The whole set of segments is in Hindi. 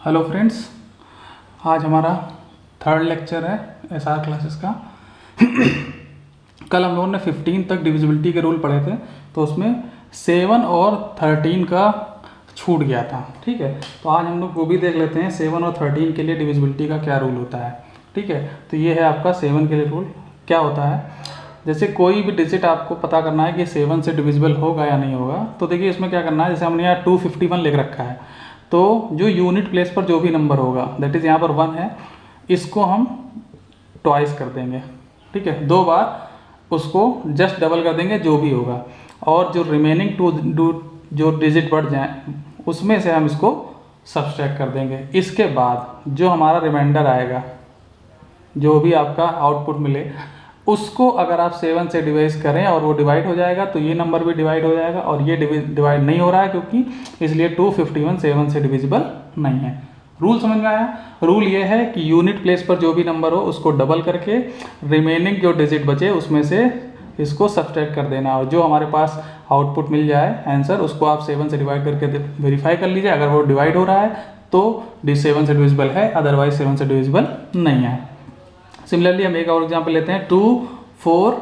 हेलो फ्रेंड्स, आज हमारा थर्ड लेक्चर है एसआर क्लासेस का। कल हम लोगों ने 15 तक डिविजिबिलिटी के रूल पढ़े थे, तो उसमें 7 और 13 का छूट गया था। ठीक है, तो आज हम लोग वो भी देख लेते हैं 7 और 13 के लिए डिविजिबिलिटी का क्या रूल होता है। ठीक है, तो ये है आपका 7 के लिए रूल। क्या होता है, जैसे कोई भी डिजिट आपको पता करना है कि 7 से डिविजिबल होगा या नहीं होगा, तो देखिए इसमें क्या करना है। जैसे हमने यहाँ 251 लिख रखा है, तो जो यूनिट प्लेस पर जो भी नंबर होगा, दैट इज़ यहाँ पर 1 है, इसको हम ट्वाइस कर देंगे। ठीक है, 2 बार उसको जस्ट डबल कर देंगे जो भी होगा, और जो रिमेनिंग जो डिजिट बढ़ जाए उसमें से हम इसको सब्सट्रैक्ट कर देंगे। इसके बाद जो हमारा रिमाइंडर आएगा, जो भी आपका आउटपुट मिले, उसको अगर आप 7 से डिवाइड करें और वो डिवाइड हो जाएगा, तो ये नंबर भी डिवाइड हो जाएगा, और ये डिवाइड नहीं हो रहा है क्योंकि इसलिए 251 7 से डिविजिबल नहीं है। रूल समझ में आया? रूल ये है कि यूनिट प्लेस पर जो भी नंबर हो उसको डबल करके रिमेनिंग जो डिजिट बचे उसमें से इसको सब्सट्रैक्ट कर देना, और जो हमारे पास आउटपुट मिल जाए आंसर, उसको आप 7 से डिवाइड करके वेरीफाई कर लीजिए। अगर वो डिवाइड हो रहा है तो 7 से डिविजिबल है, अदरवाइज 7 से डिविजिबल नहीं है। सिमिलरली हम एक और एग्जांपल लेते हैं 2 4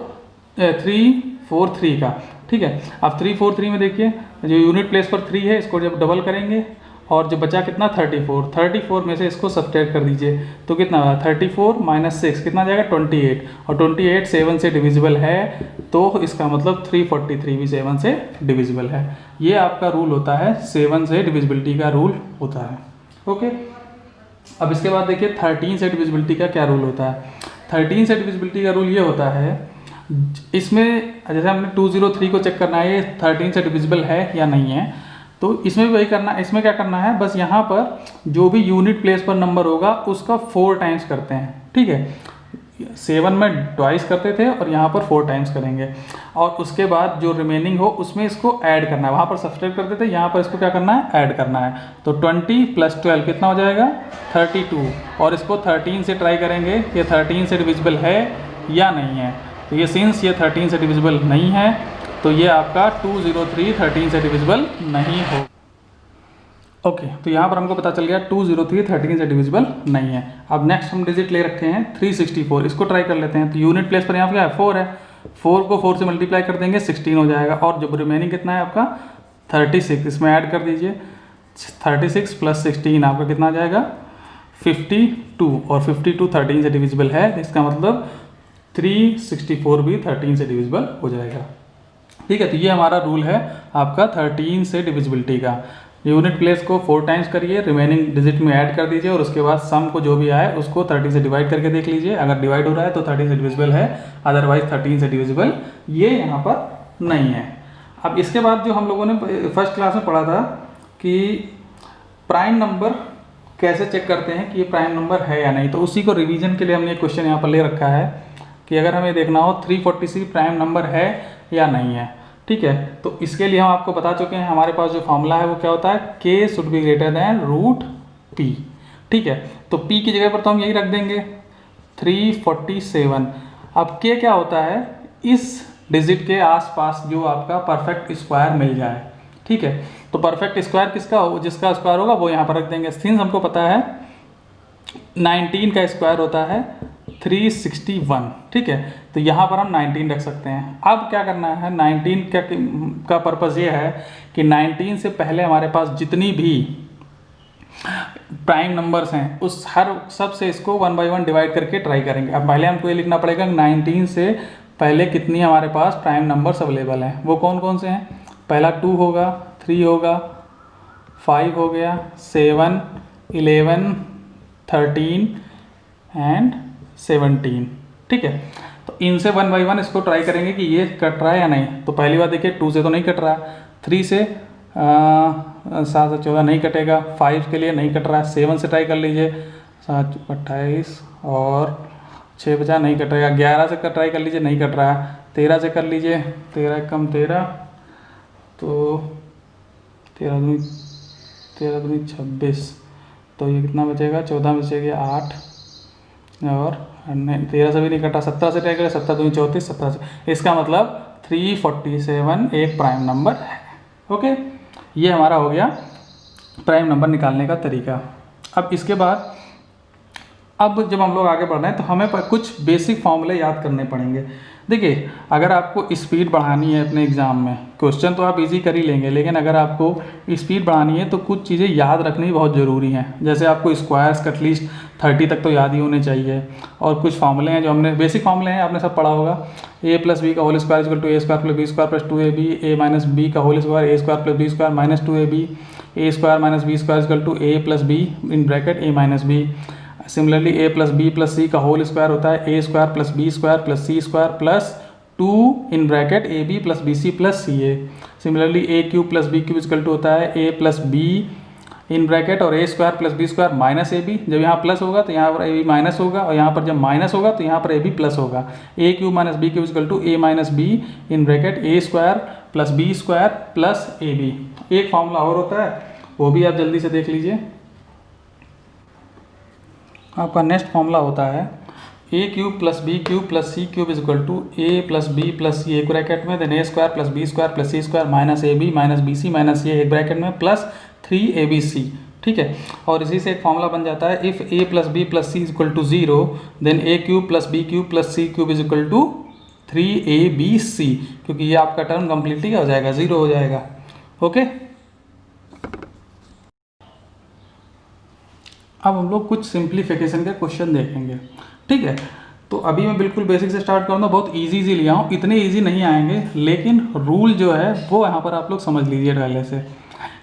3 4 3 का। ठीक है, अब 3 4 3 में देखिए जो यूनिट प्लेस पर 3 है, इसको जब डबल करेंगे और जो बचा कितना 34 में से इसको सब्ट्रैक्ट कर दीजिए, तो कितना हुआ 34 - 6 कितना जाएगा 28, और 28 7 से डिविजिबल है, तो इसका मतलब 343 भी 7 से डिविजिबल है। ये आपका रूल होता है, 7 से डिविजिबिलिटी का रूल होता है। ओके, अब इसके बाद देखिए 13 से डिविजिबिलिटी का क्या रूल होता है। 13 से डिविजिबिलिटी का रूल ये होता है, इसमें जैसे हमने 203 को चेक करना है ये 13 से डिविजिबल है या नहीं है, तो इसमें भी वही करना है। इसमें क्या करना है, बस यहाँ पर जो भी यूनिट प्लेस पर नंबर होगा उसका 4 टाइम्स करते हैं। ठीक है, 7 में ट्वाइस करते थे और यहाँ पर 4 टाइम्स करेंगे, और उसके बाद जो रिमेनिंग हो उसमें इसको ऐड करना है। वहाँ पर सब्सट्रैक्ट करते थे, यहाँ पर इसको क्या करना है, ऐड करना है। तो 20 + 12 कितना हो जाएगा 32, और इसको 13 से ट्राई करेंगे ये 13 से डिविजिबल है या नहीं है। तो ये सिंस ये 13 से डिविजिबल नहीं है, तो ये आपका 203 13 से डिविजिबल नहीं हो। ओके, तो यहाँ पर हमको पता चल गया 203 13 से डिविजिबल नहीं है। अब नेक्स्ट हम डिजिट ले रखे हैं 364, इसको ट्राई कर लेते हैं। तो यूनिट प्लेस पर यहाँ क्या है 4 है, 4 को 4 से मल्टीप्लाई कर देंगे 16 हो जाएगा, और जो रिमेनिंग कितना है आपका 36, इसमें ऐड कर दीजिए 36 + 16 आपका कितना आ जाएगा 52, और 52 13 से डिविजिबल है, इसका मतलब 364 भी 13 से डिविजिबल हो जाएगा। ठीक है, तो ये हमारा रूल है आपका 13 से डिविजिबिलिटी का। यूनिट प्लेस को 4 टाइम्स करिए, रिमेनिंग डिजिट में ऐड कर दीजिए, और उसके बाद सम को जो भी आए उसको 30 से डिवाइड करके देख लीजिए। अगर डिवाइड हो रहा है तो 30 से डिविजिबल है, अदरवाइज 13 से डिविजिबल ये यहाँ पर नहीं है। अब इसके बाद जो हम लोगों ने फर्स्ट क्लास में पढ़ा था कि प्राइम नंबर कैसे चेक करते हैं कि ये प्राइम नंबर है या नहीं, तो उसी को रिवीजन के लिए हमने एक क्वेश्चन यहाँ पर ले रखा है कि अगर हमें देखना हो 346 प्राइम नंबर है या नहीं है। ठीक है, तो इसके लिए हम आपको बता चुके हैं, हमारे पास जो फॉर्मूला है वो क्या होता है, k should be greater than √p। ठीक है, तो p की जगह पर तो हम यही रख देंगे 347। अब k क्या होता है, इस डिजिट के आसपास जो आपका परफेक्ट स्क्वायर मिल जाए। ठीक है, तो परफेक्ट स्क्वायर किसका हो, जिसका स्क्वायर होगा वो यहाँ पर रख देंगे। सिंस हमको पता है 19 का स्क्वायर होता है 361। ठीक है, तो यहाँ पर हम 19 रख सकते हैं। अब क्या करना है, 19 का पर्पज़ ये है कि 19 से पहले हमारे पास जितनी भी प्राइम नंबर्स हैं उस हर सब से इसको 1 बाय 1 डिवाइड करके ट्राई करेंगे। अब पहले हमको ये लिखना पड़ेगा 19 से पहले कितनी हमारे पास प्राइम नंबर्स अवेलेबल हैं, वो कौन कौन से हैं। पहला 2 होगा, 3 होगा, 5 हो गया, 7 11 13 एंड 17। ठीक है, तो इनसे 1 बाय 1 इसको ट्राई करेंगे कि ये कट रहा है या नहीं। तो पहली बात देखिए 2 से तो नहीं कट रहा, 3 से 7 से 14 नहीं कटेगा, 5 के लिए नहीं कट रहा, 7 से ट्राई कर लीजिए 7 28 और 6 बचा नहीं कटेगा, 11 से ट्राई कर लीजिए नहीं कट रहा, 13 से कर लीजिए 13 कम 13, तो 13 दूनी 26, तो ये कितना बचेगा 14 बचेगा 8, और 13 से भी नहीं कटा, 17 से ट्राई करें 17 दूनी 34, 17 से, इसका मतलब 347 एक प्राइम नंबर है। ओके, ये हमारा हो गया प्राइम नंबर निकालने का तरीका। अब इसके बाद अब जब हम लोग आगे बढ़ रहे हैं तो हमें कुछ बेसिक फॉर्मूले याद करने पड़ेंगे। देखिए, अगर आपको स्पीड बढ़ानी है अपने एग्ज़ाम में, क्वेश्चन तो आप इजी कर ही लेंगे, लेकिन अगर आपको स्पीड बढ़ानी है तो कुछ चीज़ें याद रखनी बहुत ज़रूरी हैं। जैसे आपको स्क्वायर्स का एटलीस्ट 30 तक तो याद ही होने चाहिए, और कुछ फार्मूले हैं जो हमने बेसिक फार्मूले हैं, आपने सब पढ़ा होगा। a प्लस बी का whole square equal to A square plus B square plus 2ab, a minus B का whole square A square plus B square minus 2ab, A square minus B square equal to A plus B in bracket A minus B. Similarly a plus B plus C का होल स्क्वायर होता है A square plus B square plus C square plus 2 in bracket A B plus B C plus C A. Similarly A cube plus B cube equal to होता है A plus B in bracket और A square plus B square minus A B. जब यहाँ प्लस होगा तो यहाँ पर ए बी माइनस होगा, और यहाँ पर जब माइनस होगा तो यहाँ पर ए बी प्लस होगा। A cube minus B cube equal to A minus B in bracket A square plus B square plus A B. एक फॉर्मूला और होता है, वो भी आप जल्दी से देख लीजिए। आपका नेक्स्ट फॉर्मूला होता है A cube plus B cube plus C cube is equal to A plus B plus C एक ब्रैकेट में, then A square plus B square plus C square minus A B minus B C minus A एक ब्रैकेट में प्लस 3abc। ठीक है, और इसी से एक फॉर्मूला बन जाता है if A plus B plus C is equal to 0 then A cube plus B cube plus C cube is equal to 3abc, क्योंकि ये आपका टर्म कम्प्लीटली क्या हो जाएगा, 0 हो जाएगा। ओके, अब हम लोग कुछ सिंप्लीफिकेशन के क्वेश्चन देखेंगे। ठीक है, तो अभी मैं बिल्कुल बेसिक से स्टार्ट करूँगा, बहुत इजी लिया हूँ, इतने इजी नहीं आएंगे, लेकिन रूल जो है वो यहाँ पर आप लोग समझ लीजिए पहले से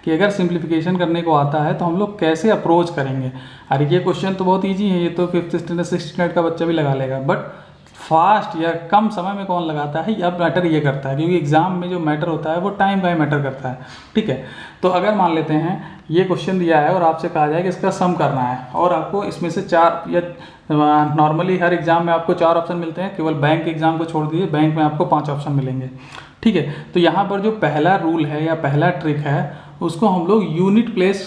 कि अगर सिंप्लीफिकेशन करने को आता है तो हम लोग कैसे अप्रोच करेंगे। अरे ये क्वेश्चन तो बहुत इजी है, ये तो 5th स्टैंडर्ड 6th स्टैंडर्ड का बच्चा भी लगा लेगा, बट फास्ट या कम समय में कौन लगाता है, अब मैटर ये करता है, क्योंकि एग्जाम में जो मैटर होता है वो टाइम का ही मैटर करता है। ठीक है, तो अगर मान लेते हैं ये क्वेश्चन दिया है और आपसे कहा जाए कि इसका सम करना है, और आपको इसमें से 4 या नॉर्मली हर एग्जाम में आपको 4 ऑप्शन मिलते हैं, केवल बैंक एग्जाम को छोड़ दीजिए, बैंक में आपको 5 ऑप्शन मिलेंगे। ठीक है, तो यहाँ पर जो पहला रूल है या पहला ट्रिक है उसको हम लोग यूनिट प्लेस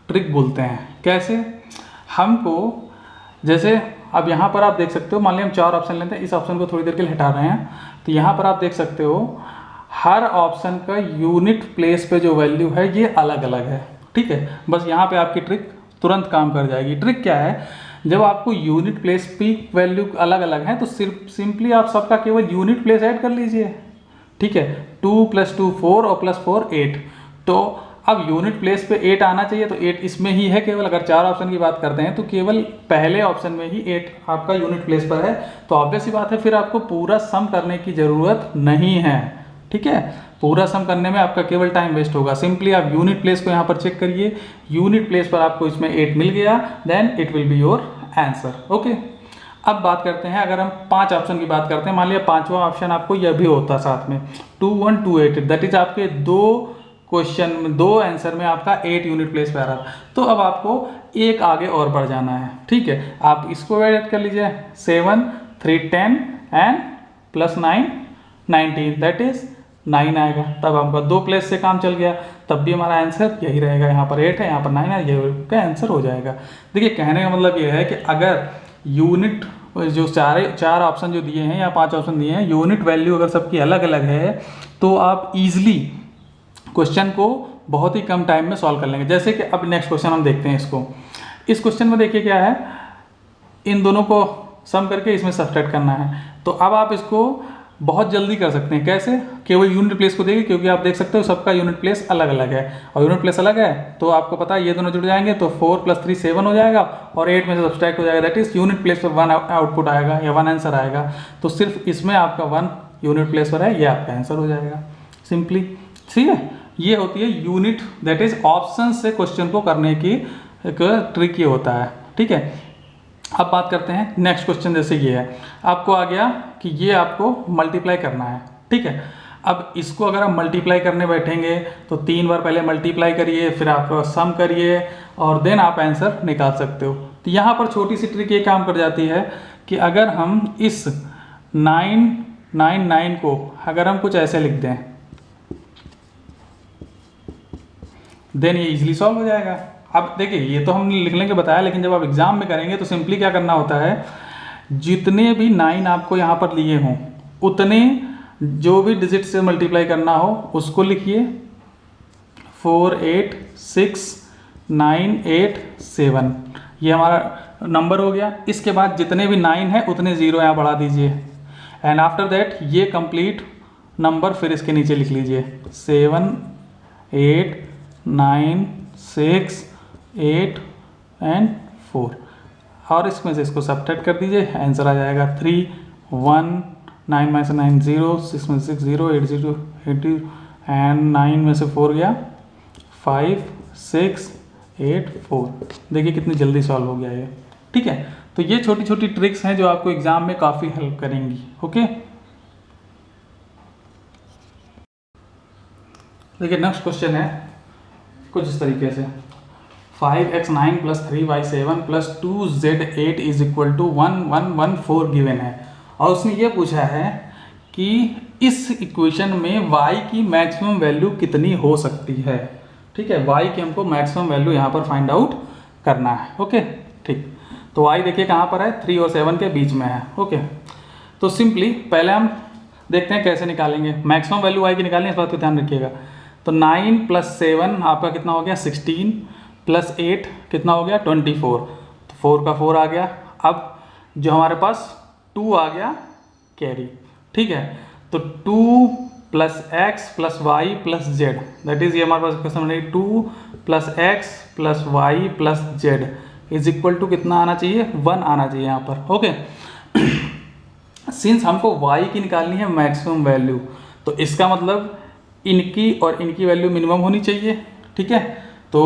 ट्रिक बोलते हैं। कैसे, हमको जैसे अब यहाँ पर आप देख सकते हो, मान लिया हम 4 ऑप्शन लेते हैं, इस ऑप्शन को थोड़ी देर के लिए हटा रहे हैं, तो यहाँ पर आप देख सकते हो हर ऑप्शन का यूनिट प्लेस पे जो वैल्यू है ये अलग अलग है। ठीक है, बस यहाँ पे आपकी ट्रिक तुरंत काम कर जाएगी। ट्रिक क्या है, जब आपको यूनिट प्लेस की वैल्यू अलग अलग है तो सिर्फ सिंपली आप सबका केवल यूनिट प्लेस ऐड कर लीजिए। ठीक है, 2 + 2 4 और +4 8, तो अब यूनिट प्लेस पे 8 आना चाहिए, तो 8 इसमें ही है केवल। अगर 4 ऑप्शन की बात करते हैं तो केवल पहले ऑप्शन में ही 8 आपका यूनिट प्लेस पर है, तो ऑब्वियस सी बात है फिर आपको पूरा सम करने की ज़रूरत नहीं है। ठीक है, पूरा सम करने में आपका केवल टाइम वेस्ट होगा। सिंपली आप यूनिट प्लेस को यहाँ पर चेक करिए, यूनिट प्लेस पर आपको इसमें 8 मिल गया, then it will be your answer. Okay, अब बात करते हैं, अगर हम 5 ऑप्शन की बात करते हैं, मान लिया 5वां ऑप्शन आपको यह भी होता साथ में 2 1 2 8, दैट इज आपके 2 क्वेश्चन में 2 आंसर में आपका 8 यूनिट प्लेस पे आ रहा था। तो अब आपको एक आगे और बढ़ जाना है। ठीक है, आप इसको ऐड कर लीजिए, 7 3 10 एंड +9 19, दैट इज 9 आएगा। तब आपका 2 प्लेस से काम चल गया, तब भी हमारा आंसर यही रहेगा। यहाँ पर 8 है, यहाँ पर 9 है, ये का आंसर हो जाएगा। देखिए, कहने का मतलब ये है कि अगर यूनिट जो 4 ऑप्शन जो दिए हैं या 5 ऑप्शन दिए हैं, यूनिट वैल्यू अगर सबकी अलग अलग है तो आप इजीली क्वेश्चन को बहुत ही कम टाइम में सॉल्व कर लेंगे। जैसे कि अब नेक्स्ट क्वेश्चन हम देखते हैं इसको। इस क्वेश्चन में देखिए क्या है, इन दोनों को सम करके इसमें सब्ट्रैक्ट करना है। तो अब आप इसको बहुत जल्दी कर सकते हैं। कैसे, केवल यूनिट प्लेस को देखिए, क्योंकि आप देख सकते हो सबका यूनिट प्लेस अलग अलग है, और यूनिट प्लेस अलग है तो आपको पता है ये दोनों जुड़ जाएंगे, तो 4 + 3 7 हो जाएगा, और 8 में से सब्ट्रैक्ट हो जाएगा, दैट इज यूनिट प्लेस पर 1 आउटपुट आएगा या 1 आंसर आएगा। तो सिर्फ इसमें आपका 1 यूनिट प्लेस पर है, ये आपका आंसर हो जाएगा सिंपली। ठीक है, ये होती है यूनिट, दैट इज ऑप्शन से क्वेश्चन को करने की एक ट्रिक ये होता है। ठीक है, अब बात करते हैं नेक्स्ट क्वेश्चन। जैसे ये है, आपको आ गया कि ये आपको मल्टीप्लाई करना है। ठीक है, अब इसको अगर आप मल्टीप्लाई करने बैठेंगे तो 3 बार पहले मल्टीप्लाई करिए, फिर आप सम करिए, और देन आप आंसर निकाल सकते हो। तो यहाँ पर छोटी सी ट्रिक ये काम कर जाती है कि अगर हम इस 999 को अगर हम कुछ ऐसे लिख दें, देन ये इजीली सॉल्व हो जाएगा। अब देखिए, ये तो हमने लिखने के बताया, लेकिन जब आप एग्जाम में करेंगे तो सिंपली क्या करना होता है, जितने भी 9 आपको यहाँ पर लिए हों उतने जो भी डिजिट से मल्टीप्लाई करना हो उसको लिखिए। 4 8 6 987 ये हमारा नंबर हो गया। इसके बाद जितने भी 9 है उतने ज़ीरो यहाँ बढ़ा दीजिए एंड आफ्टर दैट ये कंप्लीट नंबर फिर इसके नीचे लिख लीजिए 7 8 9 6 8 एंड 4 और इसमें से इसको सब्ट्रैक्ट कर दीजिए, आंसर आ जाएगा 3 1 9 में से 9 0 6 में से 6 0 8 0 8 एंड 9 में से 4 गया 5 6 8 4। देखिए कितनी जल्दी सॉल्व हो गया ये। ठीक है, तो ये छोटी छोटी ट्रिक्स हैं जो आपको एग्जाम में काफ़ी हेल्प करेंगी। ओके, देखिए नेक्स्ट क्वेश्चन है कुछ इस तरीके से 5x9 + 3y7 + 2z8 is equal to 1114 given है और उसने ये पूछा है कि इस इक्वेशन में y की मैक्सिमम वैल्यू कितनी हो सकती है। ठीक है, y की हमको मैक्सिमम वैल्यू यहाँ पर फाइंड आउट करना है। ओके, ठीक, तो y देखिए कहाँ पर है, 3 और 7 के बीच में है। ओके, तो सिंपली पहले हम देखते हैं कैसे निकालेंगे मैक्सिमम वैल्यू y की निकालें, इस बात को ध्यान रखिएगा। तो 9 + 7 आपका कितना हो गया 16 + 8 कितना हो गया 24, तो 4 का 4 आ गया। अब जो हमारे पास 2 आ गया कैरी। ठीक है, तो 2 + x + y + z that is ये हमारे पास क्वेश्चन बनेगी 2 + x + y + z is equal to कितना आना चाहिए 1 आना चाहिए यहाँ पर। ओके, सिंस हमको y की निकालनी है मैक्सिमम वैल्यू, तो इसका मतलब इनकी और इनकी वैल्यू मिनिमम होनी चाहिए। ठीक है, तो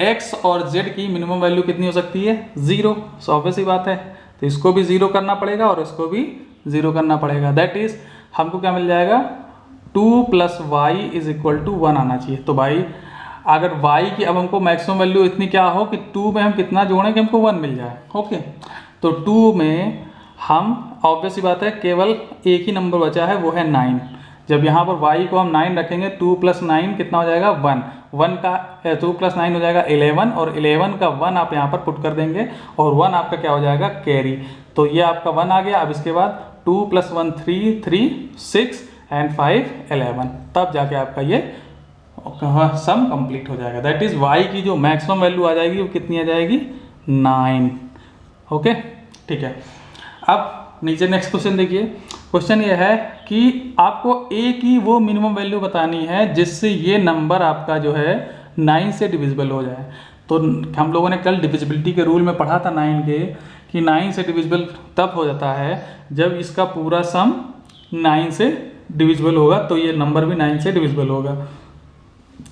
x और z की मिनिमम वैल्यू कितनी हो सकती है 0, सो ऑब्वियस ही बात है, तो इसको भी 0 करना पड़ेगा और इसको भी 0 करना पड़ेगा। दैट इज हमको क्या मिल जाएगा 2 + y इज इक्वल टू 1 आना चाहिए। तो भाई अगर y की अब हमको मैक्सिमम वैल्यू इतनी क्या हो कि 2 में हम कितना जोड़ें कि हमको 1 मिल जाए। ओके, तो 2 में हम ऑब्वियस ही बात है केवल एक ही नंबर बचा है वो है 9। जब यहाँ पर y को हम 9 रखेंगे 2 + 9 कितना हो जाएगा 1, 1 का 2 + 9 हो जाएगा 11 और 11 का 1 आप यहाँ पर पुट कर देंगे और 1 आपका क्या हो जाएगा कैरी। तो ये आपका 1 आ गया। अब इसके बाद 2 + 1 3 3 6 एंड 5 11, तब जाके आपका ये सम कंप्लीट हो जाएगा। दैट इज y की जो मैक्सिमम वैल्यू आ जाएगी वो कितनी आ जाएगी 9। ओके, ठीक है, अब नीचे नेक्स्ट क्वेश्चन देखिए। क्वेश्चन ये है कि आपको a की वो मिनिमम वैल्यू बतानी है जिससे ये नंबर आपका जो है 9 से डिविजिबल हो जाए। तो हम लोगों ने कल डिविजिबिलिटी के रूल में पढ़ा था 9 के कि 9 से डिविजिबल तब हो जाता है जब इसका पूरा सम 9 से डिविजिबल होगा, तो ये नंबर भी 9 से डिविजिबल होगा।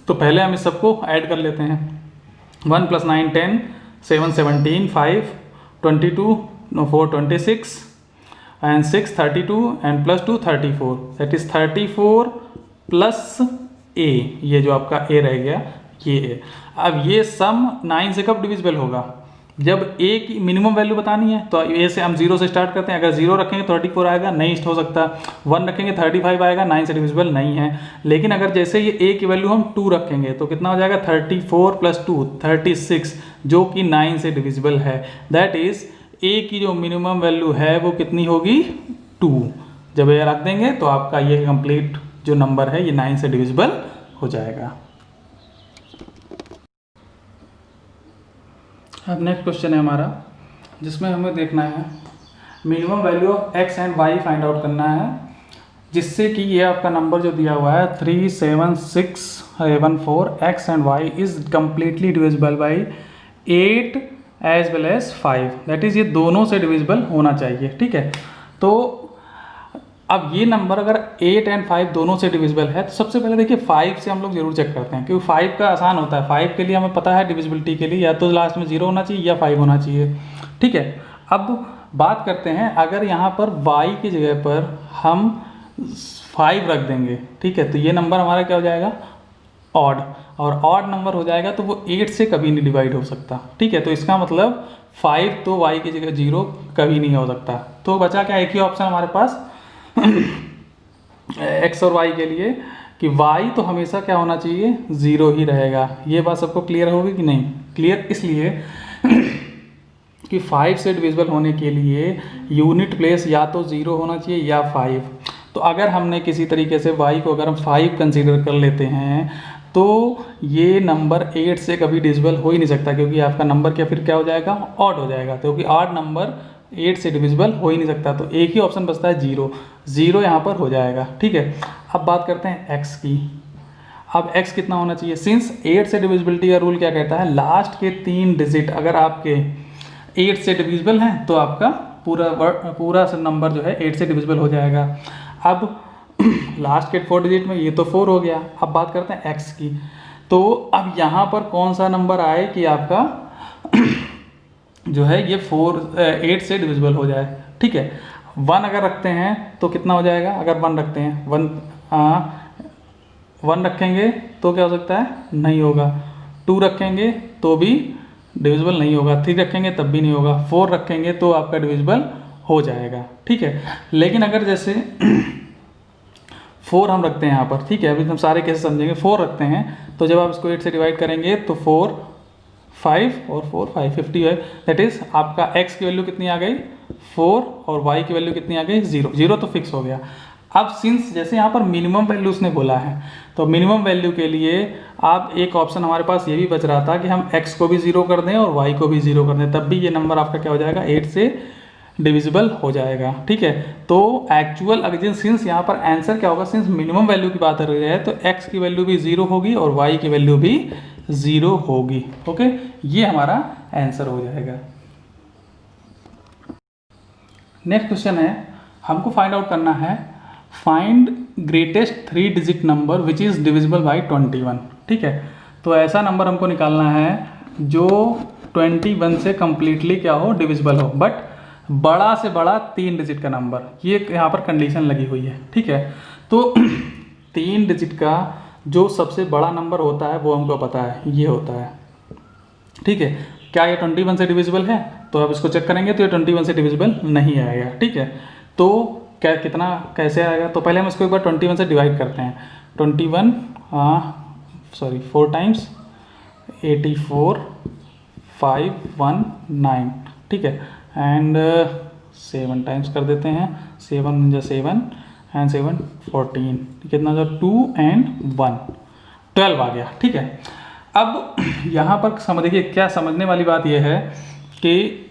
तो पहले हम इस सबको ऐड कर लेते हैं। 1 + 9 10, 7 17, 5 22, 4 26 and 6 32 and plus 2 34, that is 34 plus a, ये जो आपका a रह गया ये a। अब ये सम 9 से कब डिविजिबल होगा जब a की मिनिमम वैल्यू बतानी है। तो a से हम 0 से स्टार्ट करते हैं। अगर 0 रखेंगे 34 आएगा, नहीं हो सकता। 1 रखेंगे 35 आएगा, 9 से डिविजिबल नहीं है। लेकिन अगर जैसे ये a की वैल्यू हम 2 रखेंगे तो कितना हो जाएगा 34 + 2 36, जो कि 9 से डिविजिबल है। दैट इज a की जो मिनिमम वैल्यू है वो कितनी होगी 2। जब ये रख देंगे तो आपका ये कंप्लीट जो नंबर है ये 9 से डिविजिबल हो जाएगा। अब नेक्स्ट क्वेश्चन है हमारा जिसमें हमें देखना है minimum value of x and y find out करना है, जिससे कि ये आपका नंबर जो दिया हुआ है 3 7 6 7 4 x and y is completely divisible by 8 as well as 5। That is ये दोनों से डिविजिबल होना चाहिए। ठीक है, तो अब ये नंबर अगर 8 एंड 5 दोनों से डिविजिबल है तो सबसे पहले देखिए 5 से हम लोग जरूर चेक करते हैं, क्योंकि 5 का आसान होता है। 5 के लिए हमें पता है डिविजिबिलिटी के लिए या तो लास्ट में 0 होना चाहिए या 5 होना चाहिए। ठीक है, अब बात करते हैं अगर यहाँ पर y की जगह पर हम 5 रख देंगे, ठीक है, तो ये नंबर हमारा क्या हो जाएगा ऑड, और ऑड नंबर हो जाएगा तो वो 8 से कभी नहीं डिवाइड हो सकता। ठीक है, तो इसका मतलब 5 तो y की जगह 0 कभी नहीं हो सकता। तो बचा क्या एक ही ऑप्शन हमारे पास x और y के लिए कि y तो हमेशा क्या होना चाहिए 0 ही रहेगा। ये बात सबको क्लियर होगी कि नहीं? क्लियर इसलिए कि 5 से डिविजिबल होने के लिए यूनिट प्लेस या तो 0 होना चाहिए या 5। तो अगर हमने किसी तरीके से y को अगर हम 5 कंसीडर कर लेते हैं तो ये नंबर 8 से कभी डिविजिबल हो ही नहीं सकता, क्योंकि आपका नंबर क्या हो जाएगा, ऑड हो जाएगा, क्योंकि ऑड नंबर 8 से डिविजिबल हो ही नहीं सकता। तो एक ही ऑप्शन बचता है 0, 0 यहाँ पर हो जाएगा। ठीक है, अब बात करते हैं x की। अब x कितना होना चाहिए, सिंस 8 से डिविजिबिलिटी का रूल क्या कहता है, लास्ट के 3 डिजिट अगर आपके 8 से डिविजिबल हैं तो आपका पूरा नंबर जो है 8 से डिविजिबल हो जाएगा। अब लास्ट के 4 डिजिट में ये तो 4 हो गया। अब बात करते हैं x की। तो अब यहाँ पर कौन सा नंबर आए कि आपका जो है ये 8 से डिविजिबल हो जाए। ठीक है, 1 अगर रखते हैं तो कितना हो जाएगा, अगर 1 रखते हैं 1 रखेंगे तो क्या हो सकता है, नहीं होगा। 2 रखेंगे तो भी डिविजिबल नहीं होगा। 3 रखेंगे तब भी नहीं होगा। 4 रखेंगे तो आपका डिविजिबल हो जाएगा। ठीक है, लेकिन अगर जैसे 4 हम रखते हैं यहाँ पर, ठीक है, अभी हम सारे कैसे समझेंगे। 4 रखते हैं तो जब आप इसको 8 से डिवाइड करेंगे तो 4 5 और 4 5 55, दैट इज आपका x की वैल्यू कितनी आ गई 4 और y की वैल्यू कितनी आ गई 0। 0 तो फिक्स हो गया। अब सिंस जैसे यहाँ पर मिनिमम वैल्यू उसने बोला है, तो मिनिमम वैल्यू के लिए आप एक ऑप्शन हमारे पास ये भी बच रहा था कि हम x को भी 0 कर दें और y को भी 0 कर दें, तब भी ये नंबर आपका क्या हो जाएगा, 8 से डिविजिबल हो जाएगा। ठीक है, तो एक्चुअल अगर सिंस यहाँ पर आंसर क्या होगा, सिंस मिनिमम वैल्यू की बात कर रही है तो x की वैल्यू भी 0 होगी और y की वैल्यू भी 0 होगी। ओके, ये हमारा आंसर हो जाएगा। नेक्स्ट क्वेश्चन है, हमको फाइंड आउट करना है find greatest 3 digit number which is divisible by 21। ठीक है, तो ऐसा नंबर हमको निकालना है जो 21 से कम्प्लीटली क्या हो, डिविजिबल हो, बट बड़ा से बड़ा 3 डिजिट का नंबर, ये यहाँ पर कंडीशन लगी हुई है। ठीक है, तो 3 डिजिट का जो सबसे बड़ा नंबर होता है वो हमको पता है, ये होता है। ठीक है, क्या ये 21 से डिविजिबल है, तो अब इसको चेक करेंगे तो ये 21 से डिविजिबल नहीं आएगा। ठीक है, तो क्या कितना कैसे आएगा, तो पहले हम इसको एक बार 21 से डिवाइड करते हैं। 21 4 टाइम्स 84 519। ठीक है, एंड 7 टाइम्स कर देते हैं, 7 जो 7 एंड 7 14, कितना जो 2 एंड 1 12 आ गया। ठीक है, अब यहाँ पर देखिए क्या समझने वाली बात यह है कि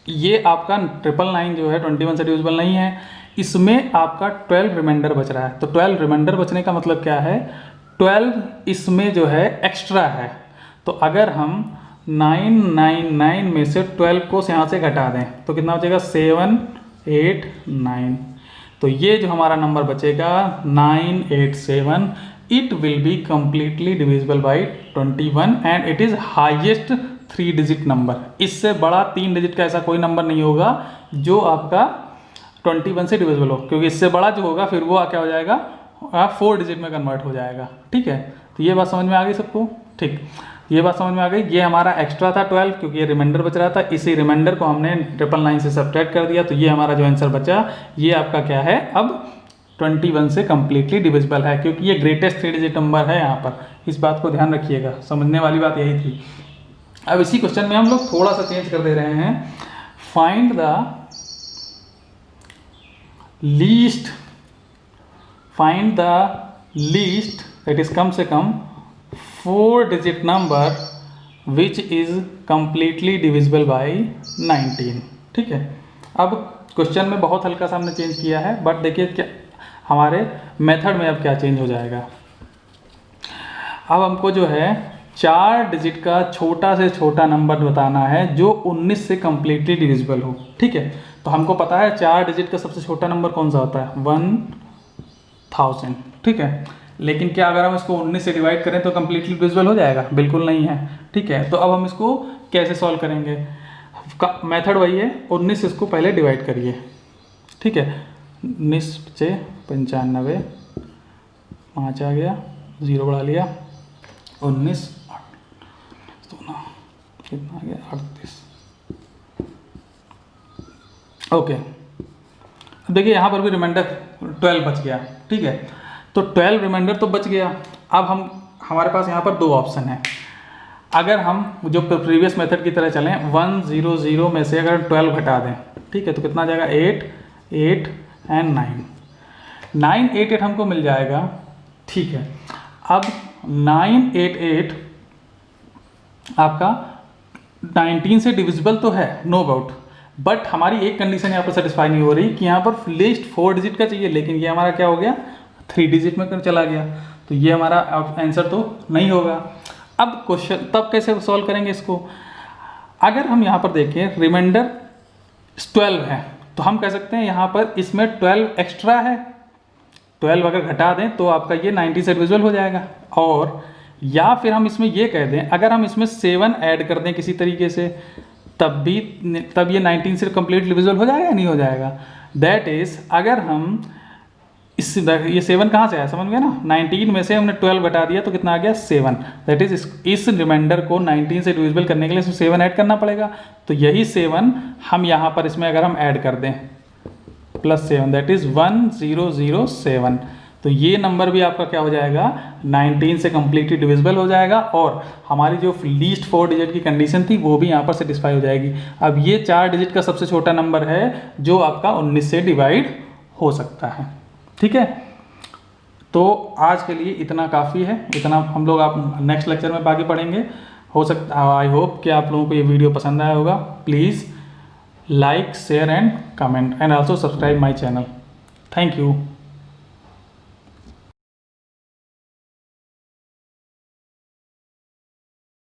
ये आपका 999 जो है 21 से डिविजिबल नहीं है, इसमें आपका 12 रिमाइंडर बच रहा है। तो 12 रिमाइंडर बचने का मतलब क्या है, 12 इसमें जो है एक्स्ट्रा है। तो अगर हम 999 में से 12 को यहाँ से घटा दें तो कितना बचेगा 789। तो ये जो हमारा नंबर बचेगा 987, it will be completely divisible by 21 and it is highest 3 digit number. इससे बड़ा 3 डिजिट का ऐसा कोई नंबर नहीं होगा जो आपका 21 से डिविजिबल हो, क्योंकि इससे बड़ा जो होगा फिर वो क्या हो जाएगा, 4 डिजिट में कन्वर्ट हो जाएगा। ठीक है, तो ये बात समझ में आ गई सबको। ठीक, ये बात समझ में आ गई। ये हमारा एक्स्ट्रा था 12, क्योंकि ये रिमाइंडर बच रहा था, इसी रिमाइंडर को हमने 999 से सब्ट्रैक्ट कर दिया, तो ये हमारा जो आंसर बचा ये आपका क्या है, अब 21 से कम्प्लीटली डिविजिबल है, क्योंकि ये ग्रेटेस्ट 3 डिजिट नंबर है यहाँ पर। इस बात को ध्यान रखिएगा, समझने वाली बात यही थी। अब इसी क्वेश्चन में हम लोग थोड़ा सा चेंज कर दे रहे हैं, find the least that is come से कम 4 digit number which is completely divisible by 19। ठीक है, अब क्वेश्चन में बहुत हल्का सा हमने चेंज किया है, बट देखिए क्या हमारे मेथड में अब क्या चेंज हो जाएगा। अब हमको जो है 4 डिजिट का छोटा से छोटा नंबर बताना है जो 19 से कम्प्लीटली डिविजिबल हो। ठीक है, तो हमको पता है 4 डिजिट का सबसे छोटा नंबर कौन सा होता है, 1000। ठीक है, लेकिन क्या अगर हम इसको 19 से डिवाइड करें तो कम्प्लीटली डिविजिबल हो जाएगा, बिल्कुल नहीं है। ठीक है, तो अब हम इसको कैसे सॉल्व करेंगे, मेथड वही है, 19 इसको पहले डिवाइड करिए। ठीक है, 19 से 95, 5 आ गया, 0 बढ़ा लिया, 19 कितना आ गया 38। ओके, अब देखिए यहाँ पर भी रिमाइंडर 12 बच गया। ठीक है, तो 12 रिमाइंडर तो बच गया। अब हमारे पास यहाँ पर 2 ऑप्शन है। अगर हम जो प्रीवियस मेथड की तरह चलें, 100 में से अगर 12 घटा दें, ठीक है, तो कितना आ जाएगा 8 8 एंड 9 9 8 8 हमको मिल जाएगा। ठीक है, अब 988 आपका 19 से डिविजिबल तो है, नो डाउट, बट हमारी एक कंडीशन यहाँ पर सेटिस्फाई नहीं हो रही कि यहाँ पर लिस्ट 4 डिजिट का चाहिए, लेकिन ये हमारा क्या हो गया 3 डिजिट में चला गया, तो ये हमारा आंसर तो नहीं होगा। अब क्वेश्चन तब कैसे सॉल्व करेंगे इसको, अगर हम यहाँ पर देखें रिमाइंडर 12 है तो हम कह सकते हैं यहाँ पर इसमें 12 एक्स्ट्रा है, 12 अगर घटा दें तो आपका ये 90 से डिविजिबल हो जाएगा। और या फिर हम इसमें ये कह दें अगर हम इसमें 7 ऐड कर दें किसी तरीके से तब ये 19 से कंप्लीट डिविजिबल हो जाएगा, नहीं हो जाएगा। दैट इज अगर हम ये 7 कहाँ से आया समझ गए ना, 19 में से हमने 12 घटा दिया तो कितना आ गया 7। दैट इज इस रिमाइंडर को 19 से डिविजिबल करने के लिए इसमें 7 ऐड करना पड़ेगा, तो यही 7 हम यहाँ पर इसमें अगर हम ऐड कर दें +7 दैट इज 1007, तो ये नंबर भी आपका क्या हो जाएगा 19 से कम्प्लीटली डिविजिबल हो जाएगा और हमारी जो लीस्ट 4 डिजिट की कंडीशन थी वो भी यहाँ पर सेटिस्फाई हो जाएगी। अब ये 4 डिजिट का सबसे छोटा नंबर है जो आपका 19 से डिवाइड हो सकता है। ठीक है, तो आज के लिए इतना काफ़ी है, इतना हम लोग आप नेक्स्ट लेक्चर में बाकी पढ़ेंगे। हो सकता आई होप कि आप लोगों को ये वीडियो पसंद आया होगा। Please like share and comment and also subscribe my channel. Thank you.